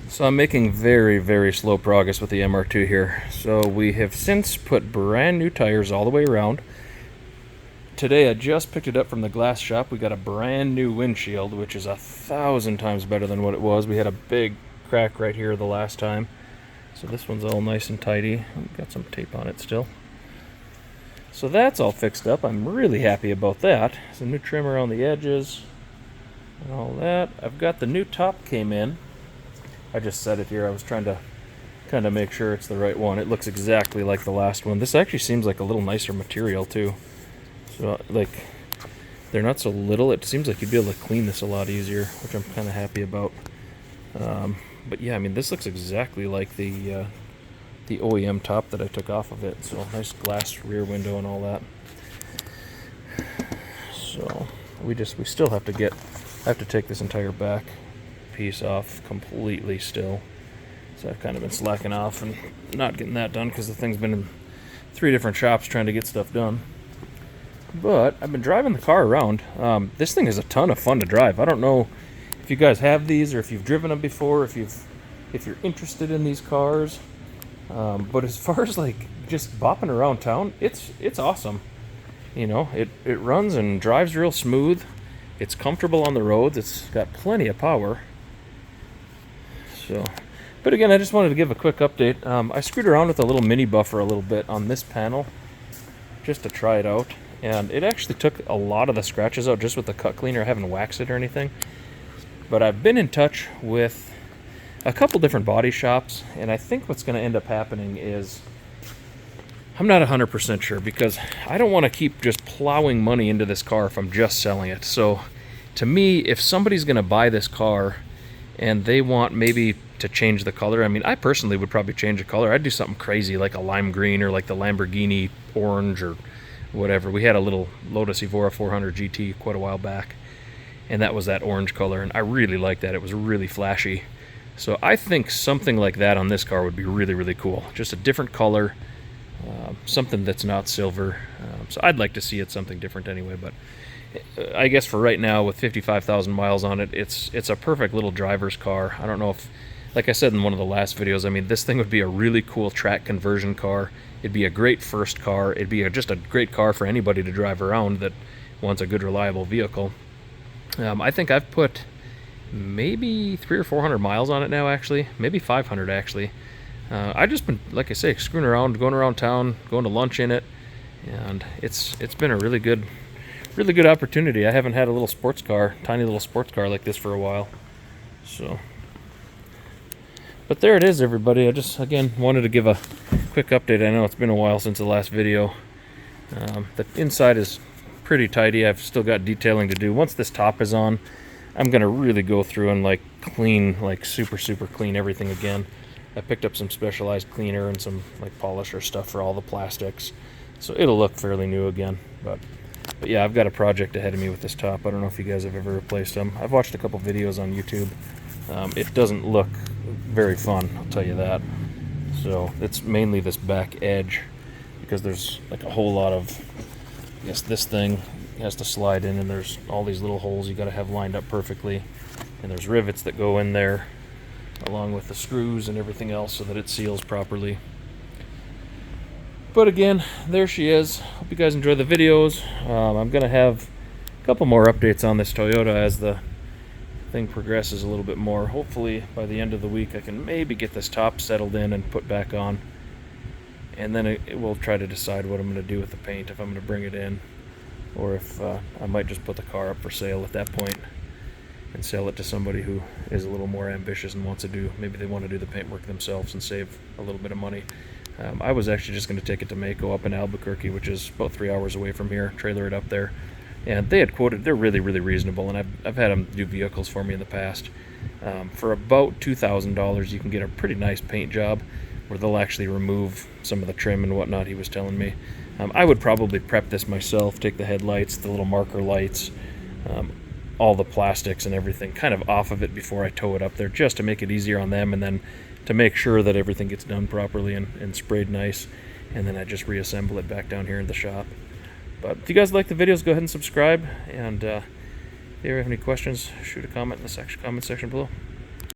So I'm making very, very slow progress with the MR2 here. So we have since put brand new tires all the way around. Today I just picked it up from the glass shop. We got a brand new windshield, which is 1,000 times better than what it was. We had a big crack right here the last time. So this one's all nice and tidy. Got some tape on it still. So that's all fixed up. I'm really happy about that. Some new trim around the edges and all that. I've got the new top came in. I just set it here. I was trying to kind of make sure it's the right one. It looks exactly like the last one. This actually seems like a little nicer material too. So like, they're not so little. It seems like you'd be able to clean this a lot easier, which I'm kind of happy about. But yeah, I mean, this looks exactly like the OEM top that I took off of it. So nice glass rear window and all that. So we still have to take this entire back piece off completely still. So I've kind of been slacking off and not getting that done because the thing's been in 3 different shops trying to get stuff done. But I've been driving the car around. This thing is a ton of fun to drive. I don't know if you guys have these or if you've driven them before, if you're interested in these cars. But as far as like just bopping around town, it's awesome. You know, it runs and drives real smooth. It's comfortable on the roads. It's got plenty of power. So, but again, I just wanted to give a quick update. I screwed around with a little mini buffer a little bit on this panel just to try it out, and it actually took a lot of the scratches out just with the cut cleaner. I haven't waxed it or anything, but I've been in touch with a couple different body shops, and I think what's going to end up happening is I'm not 100% sure because I don't want to keep just plowing money into this car if I'm just selling it. So to me, if somebody's going to buy this car and they want maybe to change the color, I mean, I personally would probably change the color. I'd do something crazy like a lime green or like the Lamborghini orange or whatever. We had a little Lotus Evora 400 GT quite a while back, and that was that orange color, and I really liked that. It was really flashy. So I think something like that on this car would be really, really cool. Just a different color, something that's not silver. So I'd like to see it something different anyway, but I guess for right now, with 55,000 miles on it, it's a perfect little driver's car. I don't know if, like I said in one of the last videos, I mean, this thing would be a really cool track conversion car. It'd be a great first car. It'd be just a great car for anybody to drive around that wants a good, reliable vehicle. I think I've put maybe 300 or 400 miles on it now, actually. Maybe 500, actually. I've just been, like I say, screwing around, going around town, going to lunch in it, and it's been a really good opportunity. I haven't had a little sports car, tiny little sports car like this for a while. So, but there it is, everybody. I just, again, wanted to give a quick update. I know it's been a while since the last video. The inside is pretty tidy. I've still got detailing to do. Once this top is on, I'm gonna really go through and like clean, like super clean everything again. I picked up some specialized cleaner and some like polisher stuff for all the plastics, so it'll look fairly new again. But yeah, I've got a project ahead of me with this top. I don't know if you guys have ever replaced them. I've watched a couple videos on YouTube. It doesn't look very fun, I'll tell you that. So it's mainly this back edge, because there's like a whole lot of, I guess this thing has to slide in, and there's all these little holes you got to have lined up perfectly, and there's rivets that go in there along with the screws and everything else so that it seals properly. But again, there she is. Hope you guys enjoy the videos. I'm gonna have a couple more updates on this Toyota as the thing progresses a little bit more. Hopefully by the end of the week I can maybe get this top settled in and put back on, and then we'll try to decide what I'm going to do with the paint, if I'm going to bring it in or if I might just put the car up for sale at that point and sell it to somebody who is a little more ambitious and wants to do, maybe they want to do the paintwork themselves and save a little bit of money. I was actually just going to take it to Mako up in Albuquerque, which is about 3 hours away from here, trailer it up there. And they had quoted, they're really reasonable, and I've had them do vehicles for me in the past. For about $2,000 you can get a pretty nice paint job where they'll actually remove some of the trim and whatnot, he was telling me. I would probably prep this myself, take the headlights, the little marker lights, all the plastics and everything kind of off of it before I tow it up there, just to make it easier on them, and then to make sure that everything gets done properly and sprayed nice, and then I just reassemble it back down here in the shop. But if you guys like the videos, go ahead and subscribe, and if you have any questions, shoot a comment in the comment section below.